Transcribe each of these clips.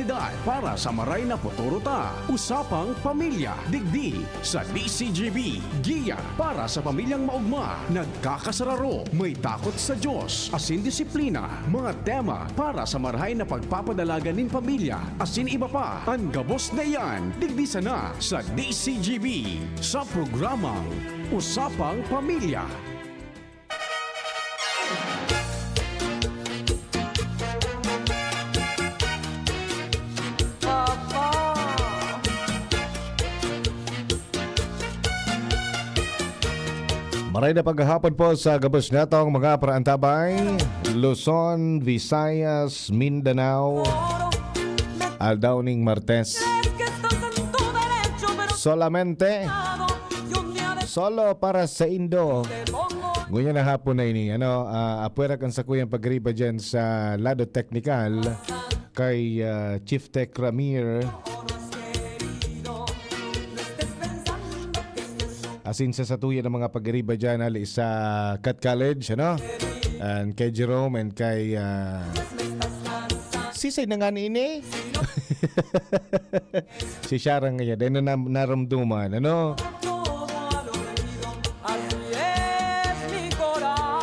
oportunidad para sa maray na futuro ta. Usapang pamilya, digdi sa DCGB. Giya para sa pamilyang maugma, nagkakasararo, may takot sa Diyos, asin disiplina. Mga tema para sa marahay na pagpapadalaga nin pamilya, asin iba pa. Ang gabos na yan, digdi sana sa DCGB. Sa programang Usapang Pamilya. Maray na paghahapon po sa gabos natong mga praantabay, Luzon, Visayas, Mindanao, Aldauning Martes. Solamente solo para sa Indo. Ngunya na hapon na ini. Apwera kan sa kuyang pagriba dyan sa lado technical kay Chief Tech Ramir. Asin sa satuya ng mga pag-iriba dyan ali sa Cat College, and kay Jerome and kay sisay na nga ini. Si Sharon ngayon, dahil na naramduman,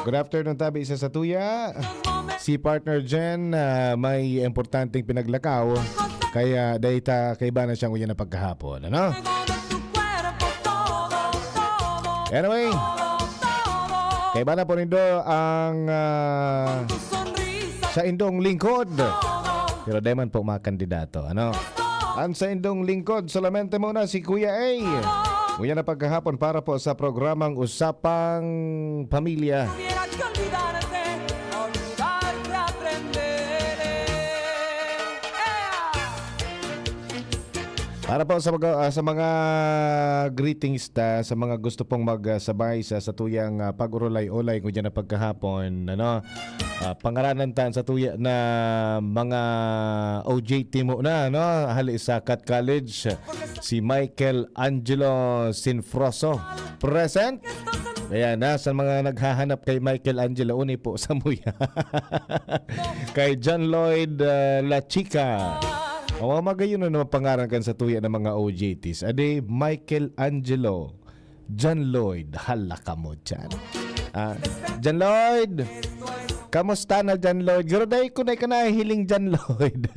Good afternoon, tabi sa satuya. Si partner Jen, may importanteng pinaglakaw, kaya dahil kaiba na siyang uyan na pagkahapon, Anyway, kaiba na po nindo ang sa indong lingkod. Pero di man po mga kandidato, Ang sa indong lingkod, solamente muna si Kuya A. Kuya na pagkahapon para po sa programang Usapang Pamilya. Para po sa mga greetings sa mga gusto pong magsabay sa tuyang pag-urolay-ulay kung dyan na pagkahapon, pangaranan tan sa tuya na mga OJT mo na, hali sa Cat College, si Michael Angelo Sinfroso, present. Kaya sa mga naghahanap kay Michael Angelo, uni po sa muya. Kay John Lloyd La Chica. O magayon na naman pangaran kan sa tuya ng mga OJTs. Ade, Michael Angelo, John Lloyd, hala ka mo dyan. John Lloyd, kamusta na John Lloyd? Pero dahil ko na hiling John Lloyd.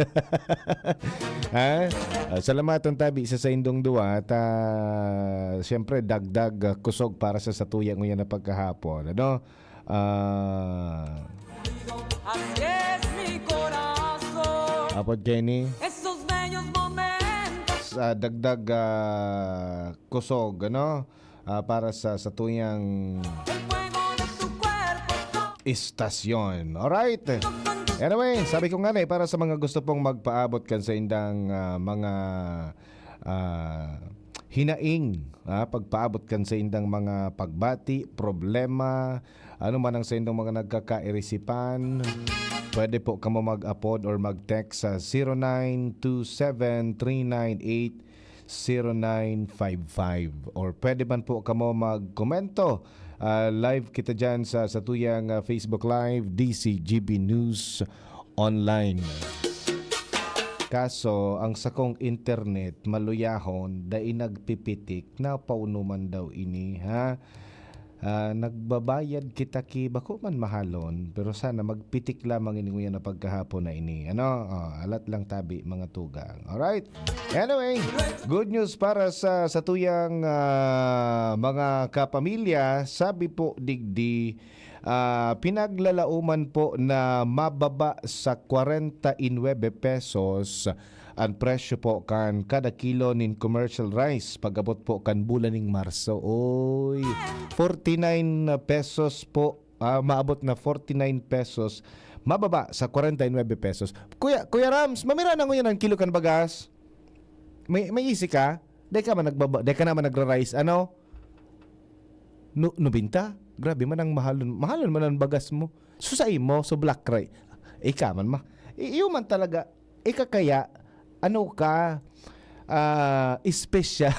Salamatong tabi sa indong duwa at siyempre dagdag kusog para sa satuya ngayon na pagkahapon. Apod Kenny, dagdag kusog para sa tuyang istasyon. Alright. Anyway, sabi ko nga para sa mga gusto pong magpaabot kan sa indang mga hinaing, pagpaabot kan sa indang mga pagbati, problema, ano man ang sa indang mga nagkakairisipan, pwede po kamo mag-upload or mag-text sa 0927-398-0955 or pwede man po kamo mag-komento. Live kita dyan sa tuyang Facebook Live, DCGB News Online. Kaso, ang sakong internet, maluyahon, dahil nagpipitik, na paunuman daw ini, nagbabayad kita bako man mahalon, pero sana magpitik lamang ini na pagkahapon na ini. Alat lang tabi mga tugang. Alright? Anyway, good news para sa tuyang mga kapamilya. Sabi po digdi, pinaglalauman po na mababa sa 49 pesos ang presyo po kan kada kilo nin commercial rice pag-abot po kan bulan ning Marso. Oy, 49 pesos po, maabot na 49 pesos, mababa sa 49 pesos. Kuya Rams, mamira na ngayon ang kilo kan bagas. May isi ka? Dahil ka naman nagra-rice, Nubinta? Grabe man ang mahalon man ang bagas mo. Susay mo, so black rice. Ika man iyo man talaga, kaya, special.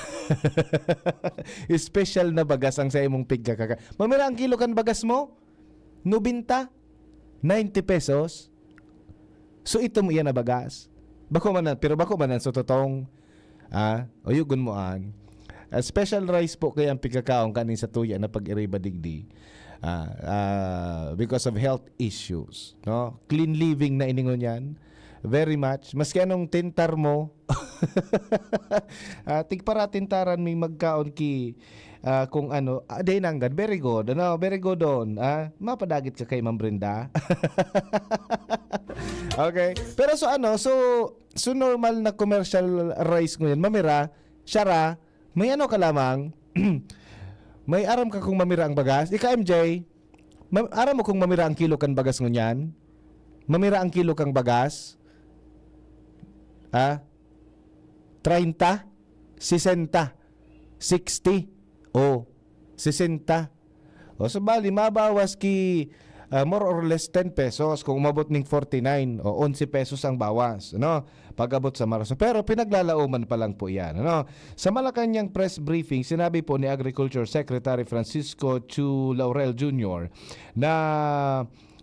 Special na bagas ang sa imong pigkakaka. Mamira ang kilo kan bagas mo? 90 pesos. So ito mo yan na bagas. bako manan sa totong uyugon mo an. Special rice po kaya ang pigkakaon kanin sa tuya na pag-iriba digdi. Because of health issues, no? Clean living na iningon yan. Very much. Maski anong tintar mo, tigpara tintaran may magkaon ki kung ano, day nanggan, very good. Ano, very good on. Mapadagit ka kay Ma'am Brenda. Okay. Pero so normal na commercial rice ngayon, mamira, syara, may ano ka lamang, may aram ka kung mamira ang bagas. Ika MJ, aram mo kung mamira ang kilo kan bagas ngunyan? Mamira ang kilo kang bagas? 30, 60, 60, 60. So bali, mabawas ki more or less 10 pesos kung umabot ng 49 o 11 pesos ang bawas, ano? Pag-abot sa Marso. Pero pinaglalauman pa lang po 'yan, ano? Sa Malacanang press briefing, sinabi po ni Agriculture Secretary Francisco Chu Laurel Jr. na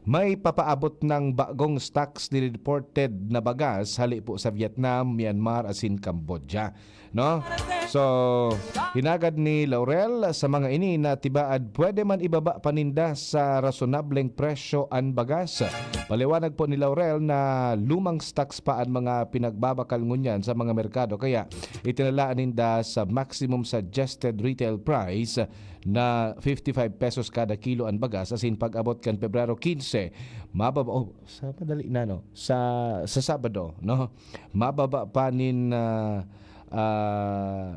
may papaabot ng bagong stocks ni reported na bagas hali po sa Vietnam, Myanmar, asin Cambodia, no? So, hinagad ni Laurel sa mga ini na tibaad pwede man ibaba paninda sa rasonableng presyo ang bagas. Paliwanag po ni Laurel na lumang stocks pa ang mga pinagbabakal ngunyan sa mga merkado kaya itinalaan ninda sa maximum suggested retail price na 55 pesos kada kilo ang bagas asin pag-abot kan Pebrero 15 mababa sa madali na no sa Sabado no mababa pa nin 52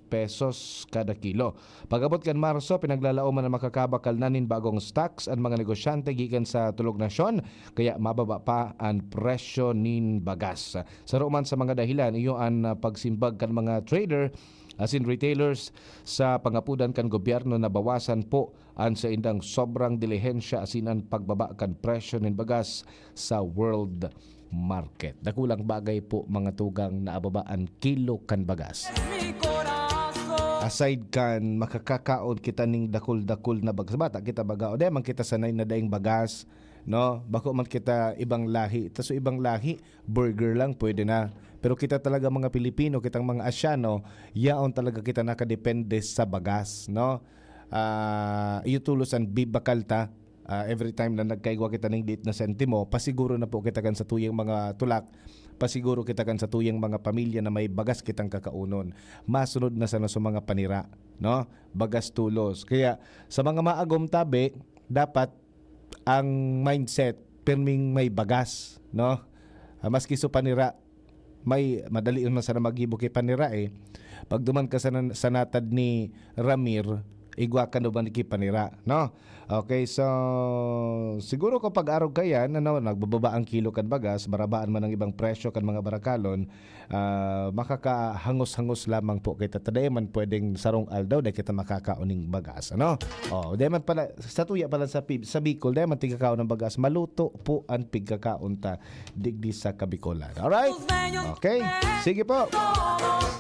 pesos kada kilo. Pag-abot kan Marso, pinaglalauman na makakabakal na nin bagong stocks ang mga negosyante gikan sa tulog nasyon, kaya mababa pa ang presyo nin bagas. Sa roman sa mga dahilan, iyo ang pagsimbag kan mga trader asin retailers sa pangapudan kan gobyerno na bawasan po ang sa indang sobrang dilihensya asin ang pagbaba kan presyo nin bagas sa world market. Dakulang bagay po mga tugang na ababaan kilo kan bagas. Aside kan makakakaon kita ning dakul-dakul na bagas. Bata kita baga o man kita sanay na daing bagas, no? Bako man kita ibang lahi. So ibang lahi, burger lang pwede na. Pero kita talaga mga Pilipino, kitang mga Asyano, yaon talaga kita nakadepende sa bagas, no? Itulos ang bibakal ta. Every time na nagkaigwa kita ng date na sentimo, pasiguro na po kita kan sa tuyang mga tulak, pasiguro kita kan sa tuyang mga pamilya na may bagas kitang kakaunon. Masunod na sa mga panira, no? Bagas tulos. Kaya sa mga maagom tabi, dapat ang mindset pirming may bagas, no? Maski so panira, may madali na sana magibo kay panira eh. Pag duman ka sa natad ni Ramir, igwa ka ba ni panira, no? Okay, so siguro kapag arog kayan, nagbababa ang kilo kan bagas, marabaan man ang ibang presyo kan mga barakalon, makakahangos-hangos lamang po kita. Taday man pwedeng sarong aldaw dahil kita makakauning bagas, ano? Dahil man pala, sa tuya pala sa Bicol, dahil man tigakaon ng bagas, maluto po ang pigkakaon ta digdi sa Kabikolan. Alright? Okay, sige po.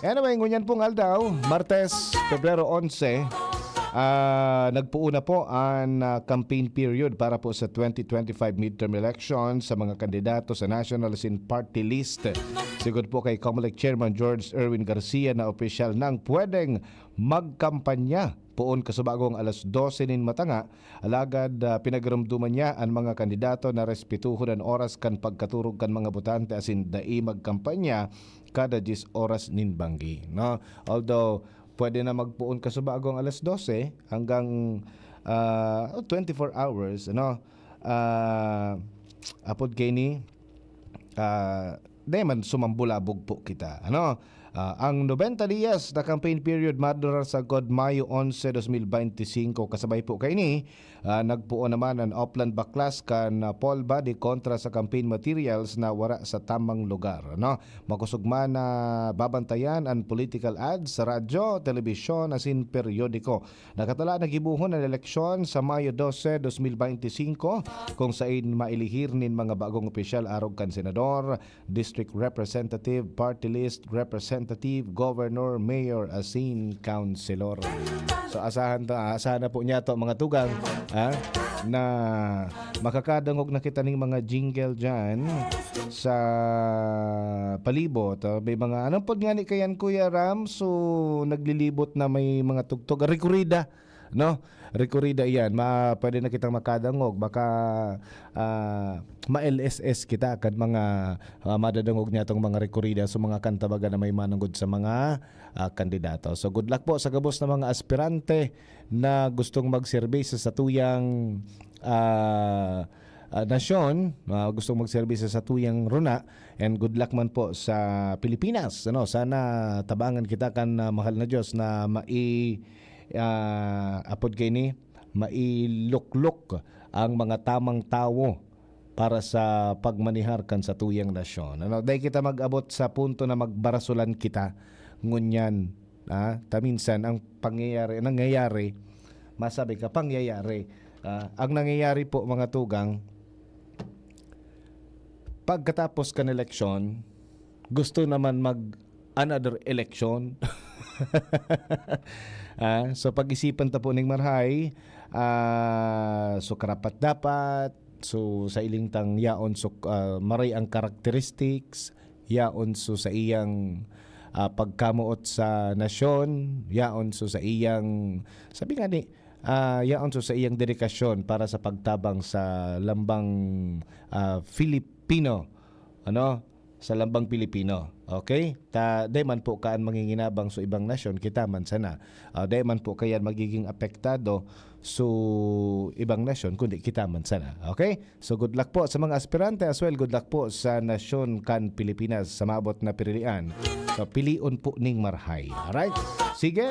Anyway, ngunyan pong aldaw, Martes, Pebrero 11, nagpuuna po ang campaign period para po sa 2025 midterm elections sa mga kandidato sa National Sin Party List. Sigod po kay Comelec Chairman George Erwin Garcia na opisyal nang pwedeng magkampanya poon kasubagong alas 12 nin matanga. Alagad pinagramduman niya ang mga kandidato na respetuhon ang oras kan pagkaturog kan mga botante asin dai magkampanya kada 10 oras nin banggi, no? Although pwede na magpuon ka sa bagong alas 12 hanggang 24 hours, ano? Apod kay ni dahil man sumambulabog po kita, ano? Ang 90 dias na campaign period madurar sa God Mayo 11, 2025 kasabay po kay ni nagpuon naman ang Opland Baklas kan Paul Body kontra sa campaign materials na wara sa tamang lugar, no? Makusugma na babantayan ang political ads sa radyo, telebisyon asin periodiko. Nakatala na gibuhon ang eleksyon sa Mayo 12, 2025 kung saan mailihir nin mga bagong opisyal arog kan senador, district representative, party list representative representative, governor, mayor, asin, councilor. So asahan na po niya to mga tugang na makakadangog na kita ng mga jingle dyan sa palibot. May mga anong pod nga ni kayan Kuya Ram, so naglilibot na may mga tugtog, rekurida, no? Rekurida yan, pwede na kitang makadangog, baka ma-LSS kita kan mga madadangog niya tong mga rekurida sa mga kanta baga na may manunggod sa mga kandidato. So good luck po sa gabos na mga aspirante na gustong magserbise sa tuyang nasyon, gustong magserbise sa tuyang runa, and good luck man po sa Pilipinas. Ano, sana tabangan kita kan mahal na Diyos na apod kay ni mailuklok ang mga tamang tao para sa pagmanihar kan sa tuyang nasyon. Ano, dahil kita mag-abot sa punto na magbarasulan kita ngunyan, taminsan ang nangyayari, masabi ka pangyayari. Ang nangyayari po mga tugang, pagkatapos kan eleksyon, gusto naman another election. So pag-isipan ta po ning marhay, so karapat dapat, so sa iling tang yaon so maray ang characteristics, yaon so sa iyang pagkamuot sa nasyon, yaon so sa iyang sabi nga ni yaon so sa iyang dedikasyon para sa pagtabang sa lambang Filipino, sa lambang Pilipino. Okay? Day man po kaan manginginabang sa ibang nasyon, kita man sana. Day man po kayan magiging apektado sa ibang nasyon, kundi kita man sana. Okay? So good luck po sa mga aspirante as well. Good luck po sa nasyon kan Pilipinas sa maabot na pilian. So piliun po ning marhay. Alright? Sige.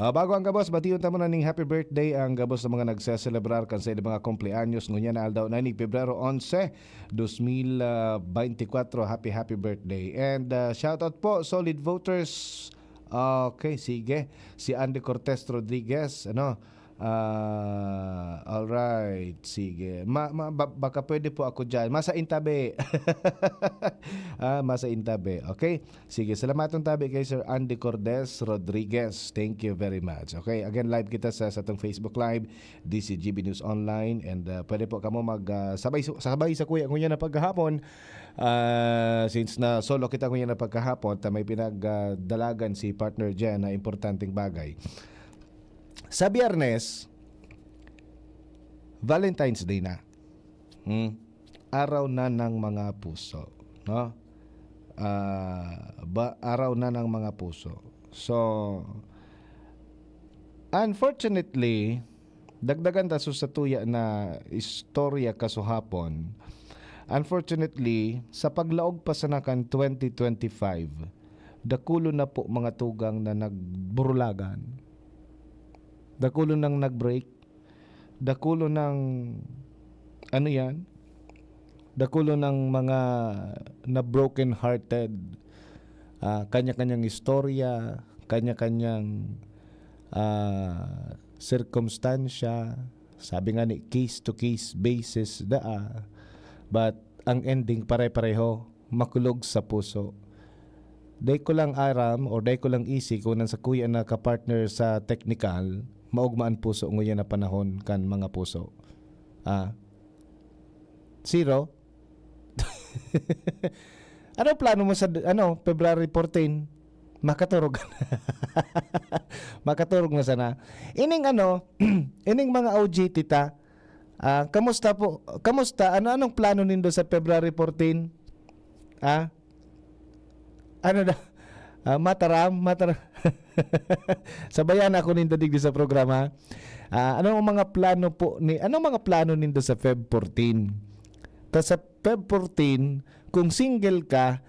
Bago ang gabos, batiyon tamo na ning happy birthday ang gabos sa mga nagseselebrar kan sa ilang mga kumpleanyos ngunya na aldaw na ni Pebrero 11, 2024. Happy birthday. And shout out po solid voters. Okay, sige. Si Andy Cortez Rodriguez, alright, sige. Baka pwede po ako dyan. Masa intabi. Masa intabi. Okay? Sige, salamatong tabi kay Sir Andy Cortez Rodriguez. Thank you very much. Okay? Again, live kita sa atong Facebook Live, DCGB News Online. And pwede po kamo sabay sa kuya ngunya na paghahapon. Since na solo kita ngunya na paghahapon, may pinagdalagan si partner dyan na importanteng bagay. Sa Biyernes, Valentine's Day na. Araw na ng mga puso, no? Araw na ng mga puso. So, unfortunately, dagdagan ta sa tuya na istorya kasuhapon. Unfortunately, sa paglaog pa sa nakan 2025, dakulo na po mga tugang na nagburulagan. Dakulo nang nag-break. Dakulo ng dakulo ng mga na broken hearted. Kanya-kanyang istorya, kanya-kanyang circumstansya. Sabi nga ni case to case basis but ang ending pare-pareho, makulog sa puso. Day ko lang aram or day ko lang isi kung sa kuya na ka-partner sa technical, maugmaan puso nguya na panahon kan mga puso. Zero? Ano plano mo sa February 14? Makaturog. Makaturog na sana. Ining ining mga OG tita. Kamusta po? Kamusta? Anong plano nindo sa February 14? Mataram. Sabayan ako nindo digdi sa programa. Anong mga plano nindo sa Feb 14? Ta sa Feb 14, kung single ka,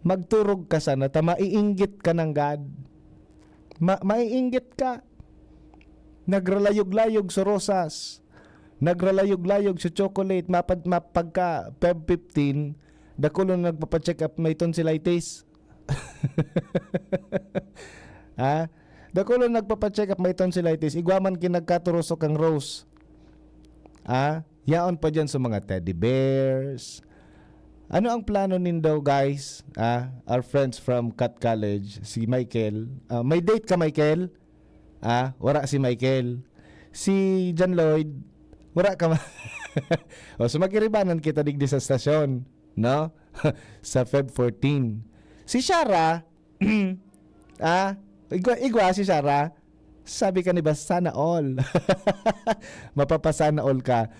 magturog ka sana, maiinggit ka ng God. Maiinggit ka. Nagralayog-layog sa rosas. Nagralayog-layog sa chocolate. Pagka Feb 15, dakulo nagpapacheck up may tonsillitis. Dako lang nagpapa-check up may tonsillitis. Igwaman kinagkaturusok ang Rose. Yaon pa dyan sa mga teddy bears. Ano ang plano nindo guys? Our friends from Cat College, si Michael. May date ka Michael? Wala si Michael. Si John Lloyd, wala ka so magkiribanan kita digdi sa stasyon, no? Sa Feb 14. Si Shara, igwa si Shara. Sabi ka ni ba, sana all. Mapapasana all ka.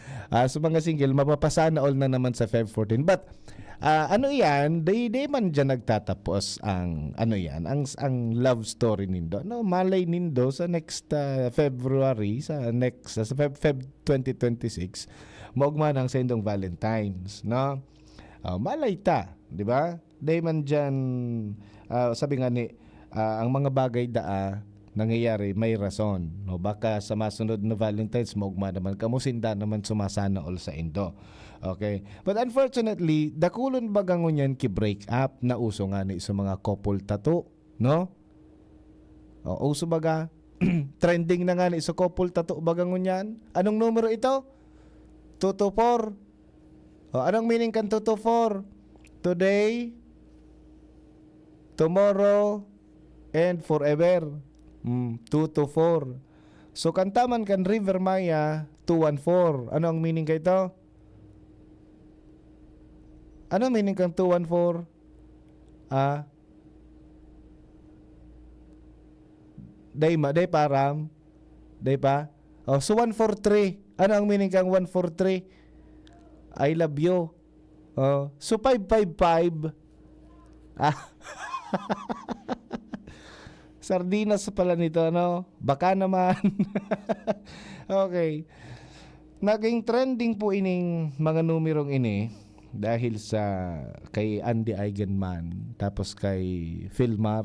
So mga single, mapapasana all na naman sa Feb 14. But, ano yan, day man dyan nagtatapos ang, ano yan, ang love story nindo. No, malay nindo sa next February, sa Feb 2026, maugma ng sa indong Valentine's, no? Malay ta, di ba? Day man dyan, sabi nga ni, ang mga bagay nangyayari may rason, no? Baka sa masunod na Valentine's maugma naman kamusinda naman sumasana all sa indo. Okay, but unfortunately dakulon bagang ngunyan ki break up na uso nga ni sa mga couple tattoo, no? Uso baga trending na nga ni sa couple tattoo bagang ngunyan. Anong numero ito? 224. Anong meaning kan 224? Today, tomorrow, and forever. 2 to 4. So kantaman kan River Maya 214. Ano ang meaning kay ito? Ano ang meaning kang 214? Day param. Day pa? So 143. Ano ang meaning kang 143? I love you. So 555. Sardinas pala nito, no? Baka naman. Okay. Naging trending po ining mga numerong ini dahil sa kay Andy Eigenman tapos kay Philmar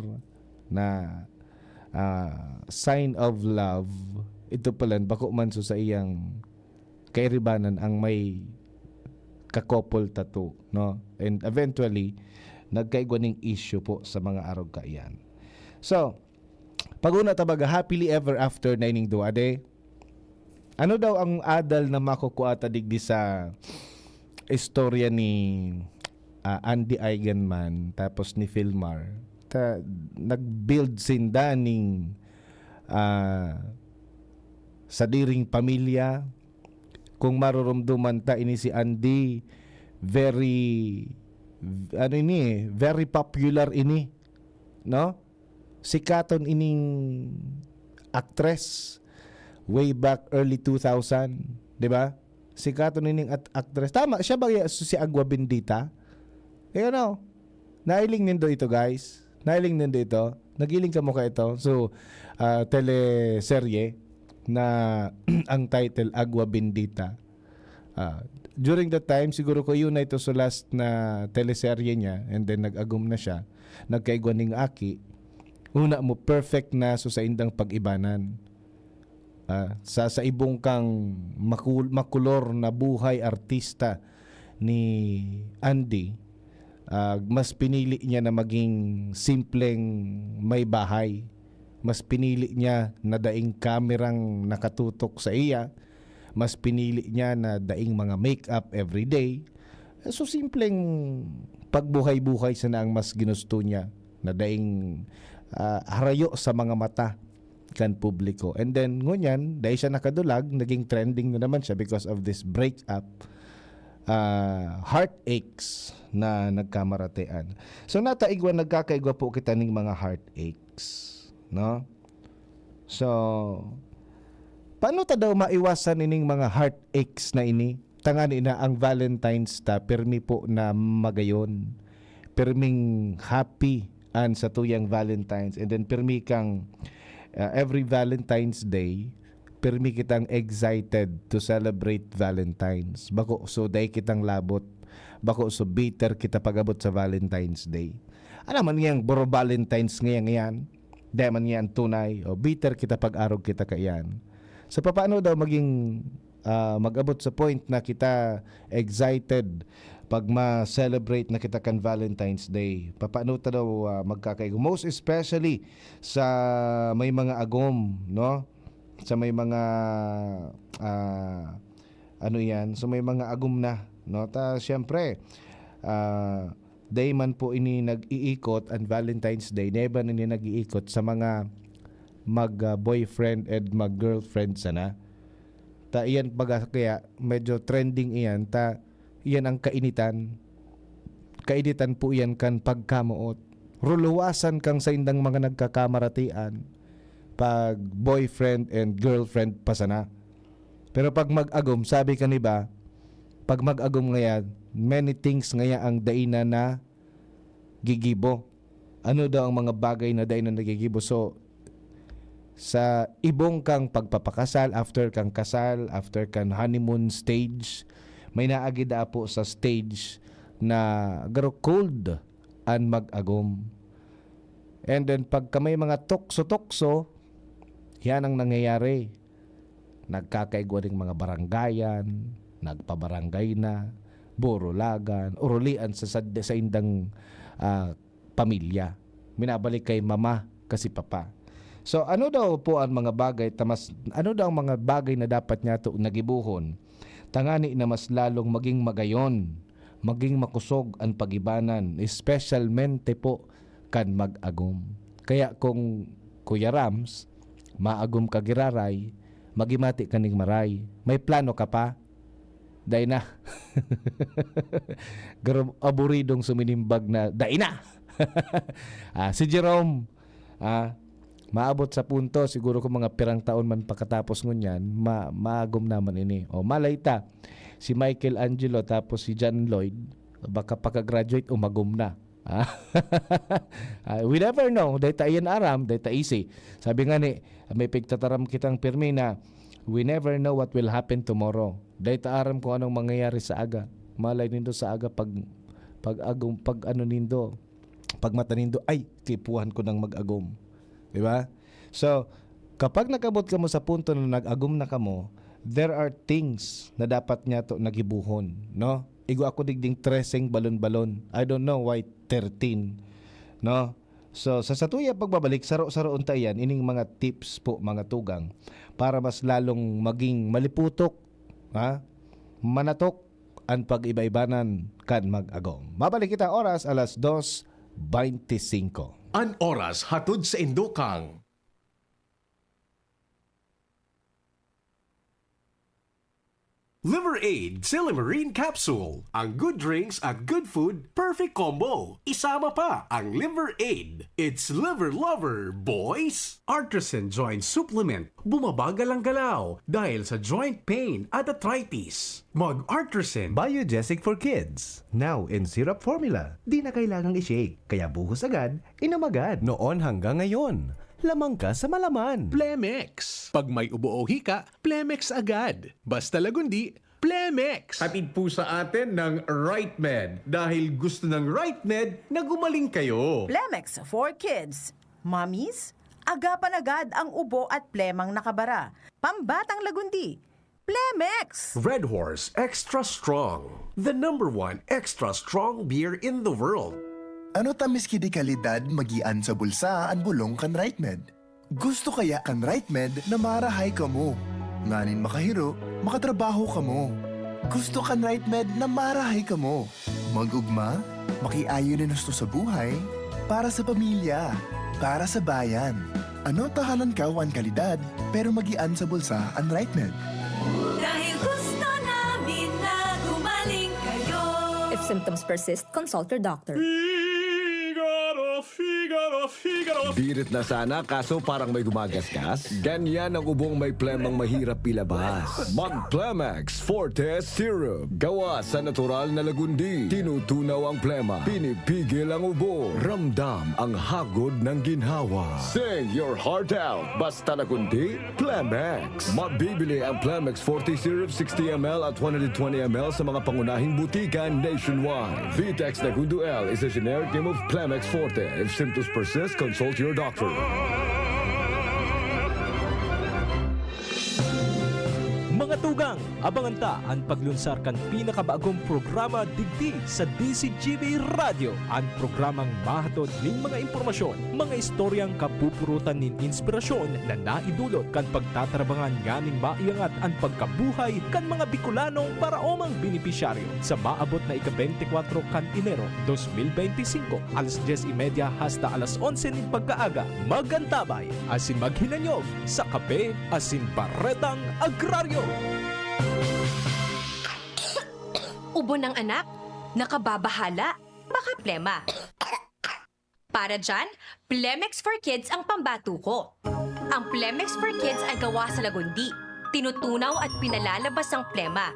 na sign of love. Ito pala, bako man so sa iyang kairibanan ang may kakopol tattoo, no? And eventually, nagkaigwaning issue po sa mga arog kaiyan. So, paguna tabaga happily ever after na ining duade. Ano daw ang adal na makukuata digdi sa istorya ni Andy Eigenman tapos ni Philmar? Nag-build sinda ning sa diring pamilya. Kung marurumduman ta ini si Andy, very popular ini, no? Sikaton ining actress way back early 2000, di ba? Sikaton ining actress. Tama, siya ba si Agua Bendita? No? Nailing nindo ito, guys. Nailing nindo ito. Nagiling ka mo ka ito. So, teleserye na ang title Agua Bendita. During that time, siguro ko yun na ito sa last na teleserye niya and then nag-agum na siya. Nagkaigwaning aki. Una mo, perfect na so sa indang pag-ibanan. Sa ibong kang makulor na buhay artista ni Andy, mas pinili niya na maging simpleng may bahay. Mas pinili niya na daing kamerang nakatutok sa iya. Mas pinili niya na daing mga make-up everyday. So simpleng pagbuhay-buhay sa na ang mas ginusto niya na daing harayo sa mga mata kan publiko. And then ngunyan, dahil siya nakadulag, naging trending na naman siya because of this breakup, heartaches na nagkamaratean. So nataigwa, nagkakaigwa po kita ng mga heartaches, no? So paano ta daw maiwasan ining mga heartaches na ini? Tangani na ang Valentine's ta, permi po na magayon. Perming happy an sa tuyang Valentine's, and then permi kang every Valentine's Day permi kitang excited to celebrate Valentine's. Bako so day kitang labot, bako so bitter kita pagabot sa Valentine's Day. Ano man yang boro Valentine's ngayon, di man yan tunay o bitter kita pag-arog kita kayan. So paano daw maging mag-abot sa point na kita excited pag ma-celebrate na kita kan Valentine's Day, papaano ta daw magkakaigo? Most especially sa may mga agom, no? Sa may mga ano yan, so may mga agom na, no? Ta syempre, day man po ini nag-iikot ang Valentine's Day, never ini nag-iikot sa mga mag-boyfriend and mag-girlfriend sana. Ta iyan baga kaya medyo trending iyan, ta iyan ang kainitan. Kainitan po iyan kan pagkamuot. Ruluwasan kang sa indang mga nagkakamaratian pag boyfriend and girlfriend pa sana. Pero pag mag-agom, sabi ka ni ba, pag mag-agom ngayon, many things ngaya ang daina na gigibo. Ano daw ang mga bagay na daina na gigibo? So, sa ibong kang pagpapakasal, after kang kasal, after kang honeymoon stage, may naagida po sa stage na garo cold ang mag-agom. And then pagka may mga tukso-tukso, yan ang nangyayari. Nagkakaigwa ng mga barangayan, nagpabarangay na, burulagan, urulian sa indang pamilya. Minabalik kay mama kasi papa. So ano daw po ang mga bagay, ano daw ang mga bagay na dapat niya to nagibuhon? Tangani na mas lalong maging magayon, maging makusog ang pagibanan, especialmente po kan mag-agom. Kaya kung Kuya Rams, maagom ka giraray, magimati kaning maray. May plano ka pa? Day na. Aburidong suminimbag na, day na! Si Jerome, maabot sa punto, siguro kung mga pirang taon man pagkatapos ngunyan, maagom naman ini. O malayta, si Michael Angelo tapos si John Lloyd, baka pagka-graduate, umagom na. We never know. Dahita iyan aram, dahita easy. Sabi nga ni, may pigtataram kitang pirmi na, we never know what will happen tomorrow. Dahita aram kung anong mangyayari sa aga. Malay nindo sa aga pag ano nindo, pag mata nindo, ay, kipuhan ko ng mag-agom. Diba? So, kapag nakabot ka mo sa punto na nag-agum na ka mo, there are things na dapat niya to nagibuhon, no? Igo ako digding 13 balon-balon. I don't know why 13, no? So, sa satuya pagbabalik, saro-saro unta yan, ining mga tips po, mga tugang, para mas lalong maging maliputok, manatok, ang pag-iba-ibanan kan mag-agom. Mabalik kita oras, alas 2:25. An oras hatod sa Indokang. Liver Aid Silimarine Capsule. Ang good drinks at good food, perfect combo. Isama pa ang Liver Aid. It's liver lover, boys! Artisan Joint Supplement. Bumabagal ang galaw dahil sa joint pain at arthritis. Mag-Artisan. Biogesic for Kids. Now in syrup formula. Di na kailangang i-shake. Kaya buhos agad, inom agad. Noon hanggang ngayon. Lamang ka sa malaman. Plemex. Pag may ubo o hika, Plemex agad. Basta lagundi, Plemex. Hatid po sa atin ng RightMed dahil gusto ng RightMed na gumaling kayo. Plemex for Kids. Mommies, agapan agad ang ubo at plemang nakabara. Pambatang lagundi. Plemex! Red Horse Extra Strong. The #1 extra strong beer in the world. Ano tamis kidi kalidad magian sa bulsa ang bulong kan RightMed? Gusto kaya kan RightMed na marahay ka mo? Nganin makahiro, makatrabaho ka mo. Gusto kan RightMed na marahay ka mo? Magugma, makiayo na nusto sa buhay, para sa pamilya, para sa bayan. Ano tahanan ka wan kalidad, pero magian sa bulsa ang RightMed? Dahil gusto namin na gumaling kayo. If symptoms persist, consult your doctor. Birit na sana kaso parang may gumagasgas. Ganyan ang ubong may plemang mahirap ilabas. Mag-Plemex Forte Syrup. Gawa sa natural na lagundi. Tinutunaw ang plema. Pinipigil ang ubo. Ramdam ang hagod ng ginhawa. Sing your heart out. Basta lagundi, Plemex. Mabibili ang Plemex Forte Syrup 60ml at 120ml sa mga pangunahing butika nationwide. Vitex Nagundo L is a generic name of Plemex Forte. If symptoms persist, consult your doctor. Mga Tugang, abangan ta ang paglunsar kan pinakabagong programa digdi sa DCGB Radio. Ang programang mahatod ning mga impormasyon, mga istoryang kapupurutan nin inspirasyon na naidulot kan pagtatrabangan nganing maiangat ang pagkabuhay kan mga Bicolanong para omang benepisyaryo sa maabot na ika-24 kan Enero 2025 alas 10:30 hasta alas 11 ning pagkaaga. Magantabay asin maghinanyog sa Kape asin Baretang Agraryo. Ubo ng anak, nakababahala, baka plema. Para dyan, Plemex for Kids ang pambato ko. Ang Plemex for Kids ay gawa sa lagundi. Tinutunaw at pinalalabas ang plema.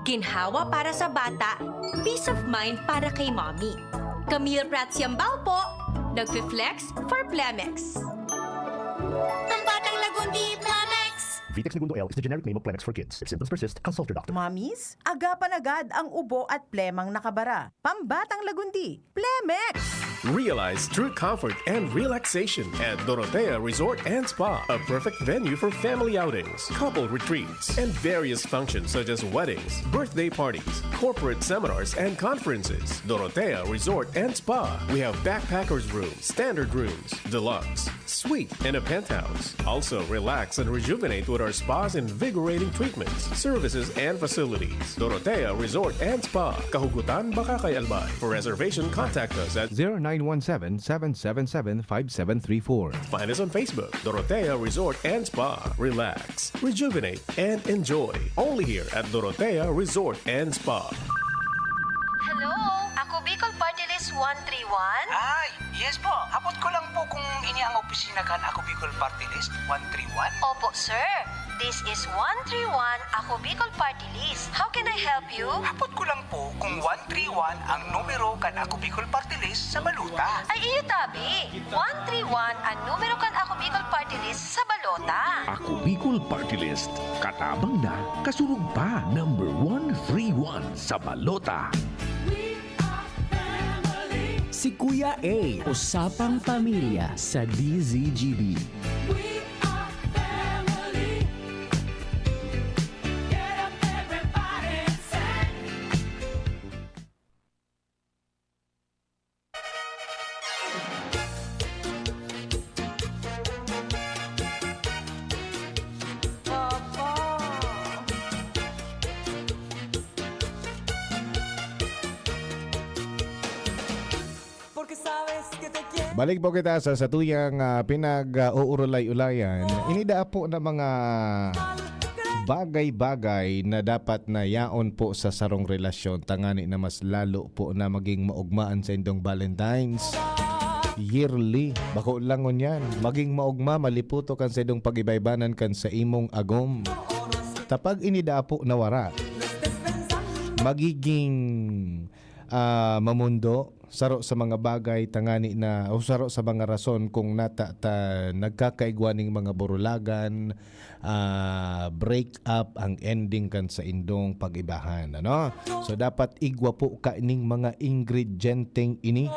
Ginhawa para sa bata, peace of mind para kay mommy. Camille Prats Yambao po, nagfi-flex for Plemex. Pambatang lagundi, Plemex! Vitex Segundo L is the generic name of Plemex for kids. If symptoms persist, consult your doctor. Mommies, agapan agad ang ubo at plemang nakabara. Pambatang lagundi, Plemex! Realize true comfort and relaxation at Dorotea Resort and Spa, a perfect venue for family outings, couple retreats, and various functions such as weddings, birthday parties, corporate seminars, and conferences. Dorotea Resort and Spa. We have backpackers rooms, standard rooms, deluxe, suite, and a penthouse. Also, relax and rejuvenate with our spa's invigorating treatments, services, and facilities. Dorotea Resort and Spa, Kahugutan, Bakakay, Albay. For reservation, contact us at 0917-777-5734. Find us on Facebook, Dorotea Resort and Spa. Relax, rejuvenate, and enjoy. Only here at Dorotea Resort and Spa. Hello, ako Bicol Party List 131? Ay, yes po. Abot ko lang po kung ini ang opisina kan Ako Bicol Party List 131. Opo, sir. This is 131 Ako Bicol Party List. How can I help you? Abot ko lang po kung 131 ang numero kan Ako Bicol Party List sa Baluta. Ay, iyo tabi. 131 ang numero kan Ako Bicol Party List sa balota. Ako Bicol Party List. Katabang na, kasurug pa, number 131 sa balota. Si Kuya A, usapang pamilya sa DZGB. Balik po kita sa satuyang pinag-uurulay-ulayan. Inida po na mga bagay-bagay na dapat na yaon po sa sarong relasyon. Tangani na mas lalo po na maging maugmaan sa indong Valentine's. Yearly. Bako langon yan. Maging maugma, maliputo kan sa indong pag-ibaybanan kan sa imong agom. Tapag inida po na wara. Magiging mamundo saro sa mga bagay tangani na o saro sa mga rason kung nagkakaigwaning mga burulagan, break up ang ending kan sa indong pag-ibahan, ano? So dapat igwa po ka ining mga ingredienteng ini.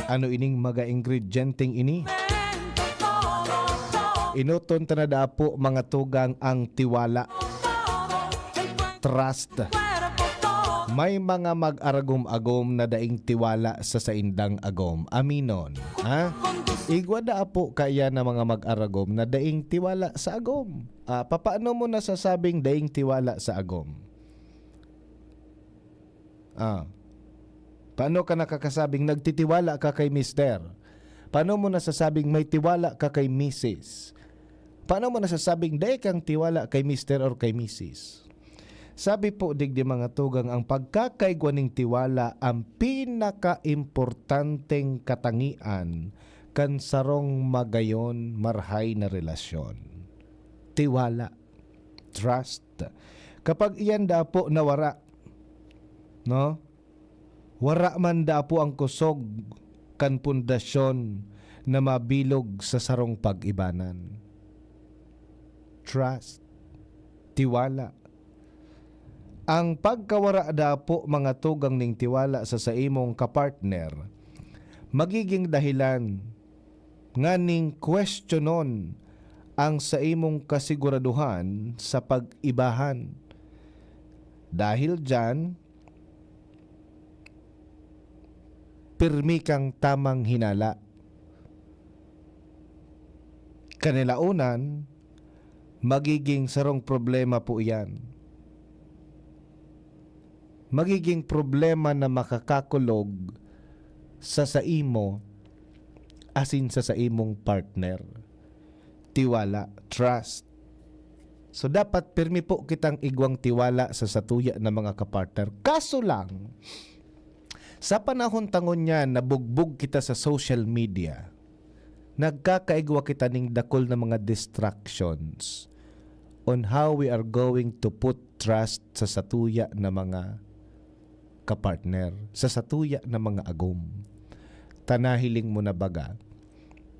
Ano ining mga ingredienteng ini? Inuton tanada po mga tugang ang tiwala, trust. May mga mag-aragom-agom na daing tiwala sa saindang agom. Aminon. Ha? Igwa da po kaya na mga mag-aragom na daing tiwala sa agom. Papaano mo nasasabing daing tiwala sa agom? Paano ka nakakasabing nagtitiwala ka kay Mister? Paano mo nasasabing may tiwala ka kay Mrs.? Paano mo nasasabing daing kang tiwala kay Mister or kay Mrs.? Sabi po digdi mga tugang, ang pagkakaigwaning tiwala ang pinaka-importanteng katangian kan sarong magayon marhay na relasyon. Tiwala, trust. Kapag iyan da po nawara, no? Wara man da po ang kusog kan pundasyon na mabilog sa sarong pag-ibanan. Trust, tiwala. Ang pagkawara da po mga tugang ning tiwala sa imong kapartner magiging dahilan nga ning questionon ang sa imong kasiguraduhan sa pag-ibahan Dahil dyan, pirmi kang tamang hinala. Kanilaunan, magiging sarong problema po yan. Magiging problema na makakakulog sa saimo asin sa saimong partner. Tiwala, trust. So dapat pirmi po kitang igwang tiwala sa satuya ng mga kapartner. Kaso lang, sa panahon tangon niya nabugbog kita sa social media, nagkakaigwa kita ning dakol na mga distractions on how we are going to put trust sa satuya na mga kapartner, sa satuya na mga agom. Tanahiling mo na baga,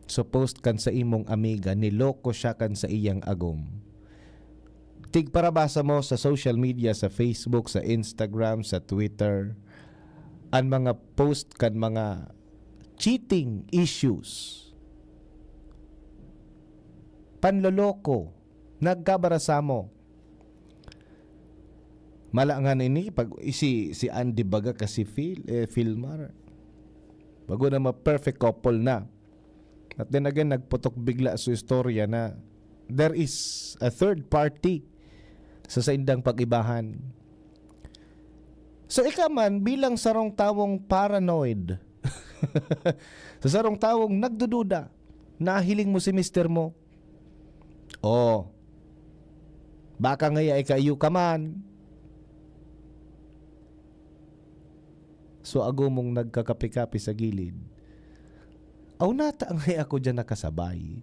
suppose kan sa imong amiga, niloko siya kan sa iyang agom. Tigparabasa mo sa social media, sa Facebook, sa Instagram, sa Twitter, ang mga post kan mga cheating issues. Panloloko, nagkabarasa mo. Malangan ini pag si Andy baga kasi Filmar. Bago na ma-perfect couple na. At then again, nagputok bigla sa istorya na there is a third party sa indang pag-ibahan. So ikaw man bilang sarong tawong paranoid, sa sarong tawong nagdududa, nahiling mo si mister mo. Oh, baka ngaya ikayu ka man. So ago mong nagkakapi-kapi sa gilid. Aw nata ang ako dyan nakasabay.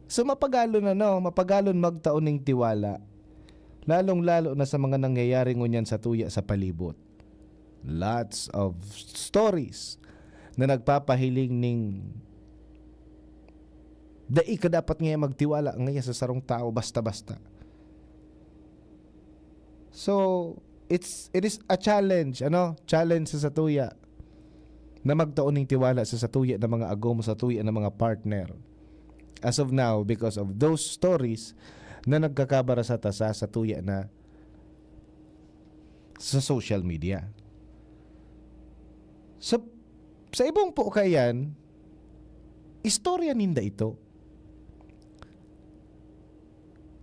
So mapagalon mapagalon magtaon ning tiwala. Lalong-lalo na sa mga nangyayari ngunyan sa tuya sa palibot. Lots of stories na nagpapahiling ning dai ka dapat ngayon magtiwala ngayon sa sarong tao basta-basta. So, it is a challenge, challenge sa satuya na magtaon ning tiwala sa satuya ng mga agom, sa satuya ng mga partner. As of now, because of those stories na nagkakabara sa tasa sa tuya na sa social media. So, sa ibong po kayan, istorya ninda ito.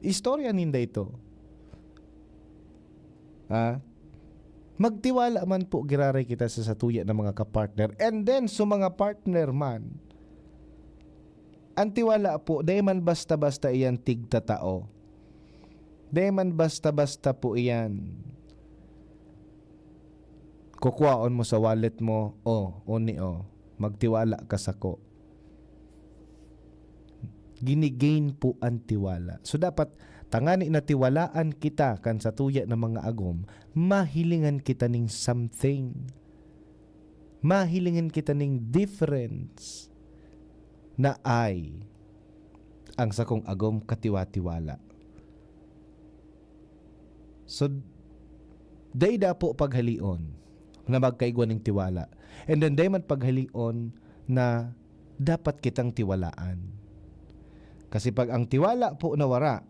Istorya ninda ito. Magtiwala man po giraray kita sa satuya ng mga kapartner. And then, sa mga partner man, ang tiwala po, di man basta-basta iyan tigtatao. Di man basta-basta po iyan kukuhaon mo sa wallet mo, magtiwala ka sako. Ginigain po ang tiwala. So dapat tangani na tiwalaan kita kan sa tuya ng mga agom, mahilingan kita ning something. Mahilingan kita ning difference na ay ang sakong agom katiwa-tiwala. So, dayda po paghalion na magkaigwan ng tiwala. And then day man paghalion na dapat kitang tiwalaan. Kasi pag ang tiwala po nawara,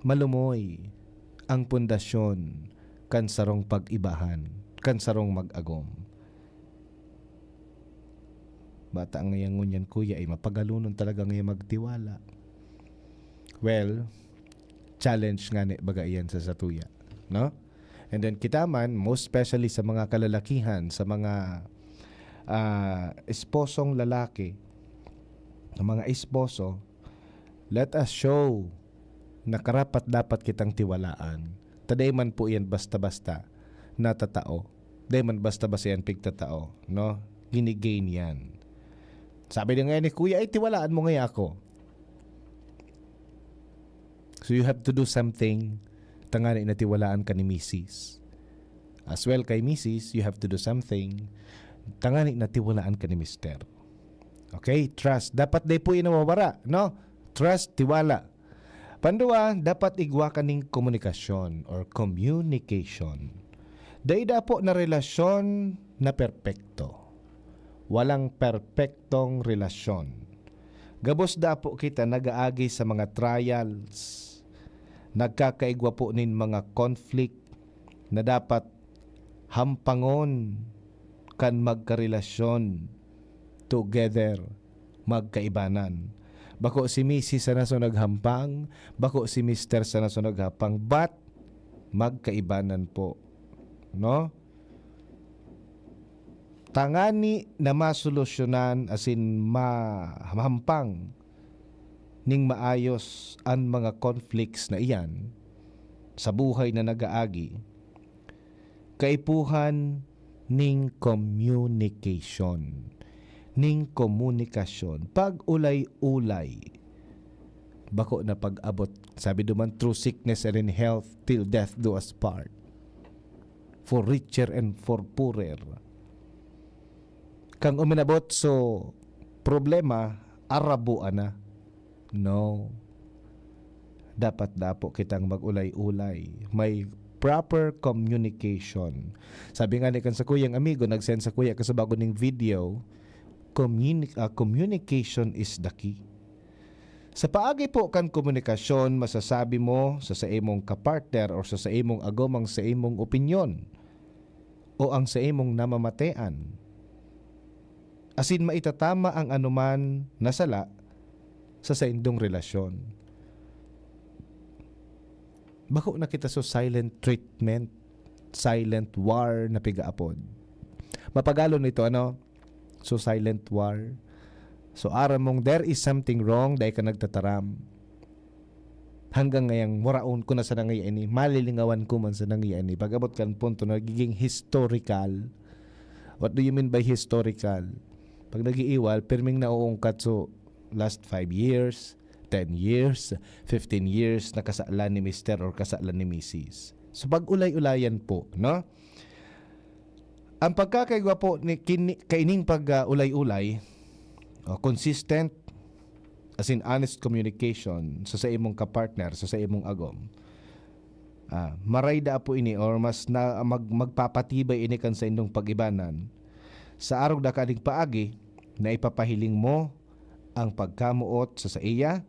malumoy ang pundasyon kan sarong pag-ibahan, kan sarong mag-agom. Bata ngayon ngunyan kuya ay mapagalunon talaga ngayon magtiwala. Well, challenge nga ni baga iyan sa satuya, no? And then kita man, most especially sa mga kalalakihan, sa mga esposong lalaki, mga esposo, let us show na karapat dapat kitang tiwalaan. Taday man po iyan basta-basta na tatao. Day man basta-basta yan pigtatao, no? Ginigain yan. Sabi na ngayon ni kuya, ay tiwalaan mo ngayon ako. So you have to do something tangani na tiwalaan ka ni Mrs. As well kay Mrs., you have to do something tangani na tiwalaan ka ni Mr. Okay? Trust. Dapat day po inawawara, no? Trust, tiwala. Pandua, dapat igwa ka ning komunikasyon or communication. Day po na relasyon na perpekto. Walang perpektong relasyon. Gabos da po kita nagaagi sa mga trials, nagkakaigwa po nin mga conflict na dapat hampangon kan magkarelasyon together, magkaibanan. Bako si Mrs. sa naso naghampang, bako si Mr. sa naso naghampang, but magkaibanan po. No? Tangani na masolusyonan asin mahampang ning maayos ang mga conflicts na iyan sa buhay na nagaagi, kaipuhan ning communication, ning komunikasyon, pag ulay-ulay, bako na pag-abot, sabi duman, through sickness and in health, till death do us part, for richer and for poorer. Kang uminabot so problema, arabuan na. No. Dapat dapo kitang mag-ulay-ulay. May proper communication. Sabi nga ni kan sa kuyang amigo, nag-send sa kuya kasi bago ning video, communication is the key. Sa paagi po kan komunikasyon, masasabi mo sa imong kapartner or sa imong agomang sa imong opinyon o ang sa imong namamatean. Asin maitatama ang anuman nasala sa indong relasyon. Bako na kita so silent treatment, silent war na pigaapod. Mapagalon nito ano? So silent war. So aram mong there is something wrong dahil ka nagtataram. Hanggang ngayang muraon ko na sa nangyay ini, malilingawan ko man sa nangyay ini. Pag-abot kan punto na nagiging historical. What do you mean by historical? Pag nag-iiwal, pirming nauungkat so last 5 years, 10 years, 15 years na kasalan ni Mr. or kasalan ni Mrs. So pag ulay-ulayan po, no? Ang pagkakaigwa po ni kaining pag ulay-ulay, consistent as in honest communication sa imong kapartner, sa imong agom. Marayda po ini or mas na magpapatibay ini kan sa indong pag-ibanan. Sa araw na kaning paagi na ipapahiling mo ang pagkamuot sa iya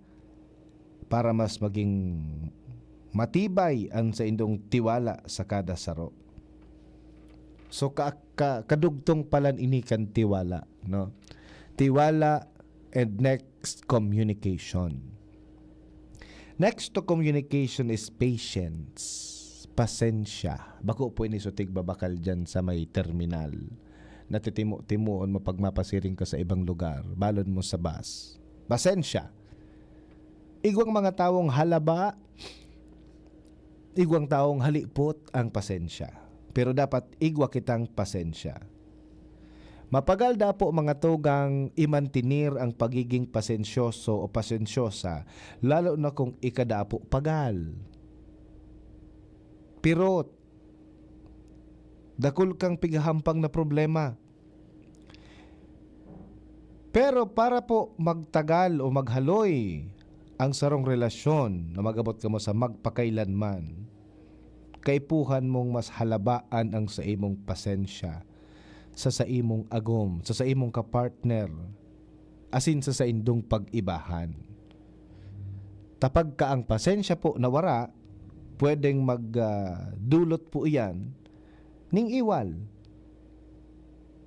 para mas maging matibay ang sa indong tiwala sa kada saro. So kadugtong palan ini kan tiwala, no? Tiwala and next communication. Next to communication is patience, pasensya. Bako po ini so tigbabakal dyan sa may terminal. Natitimo-timoon mo pag mapasiring ka sa ibang lugar, balon mo sa bus. Pasensya. Igwang mga taong halaba, igwang taong halipot ang pasensya. Pero dapat igwa kitang pasensya. Mapagal da po mga tugang imantinir ang pagiging pasensyoso o pasensyosa, lalo na kung ikada po pagal. Pirot. Dakul kang pigahampang na problema. Pero para po magtagal o maghaloy ang sarong relasyon na magabot ka mo sa magpakailanman, kaipuhan mong mas halabaan ang sa imong pasensya sa imong agom, sa imong kapartner, asin sa indong pag-ibahan. Tapag ka ang pasensya po nawara, pwedeng magdulot po iyan ning iwal.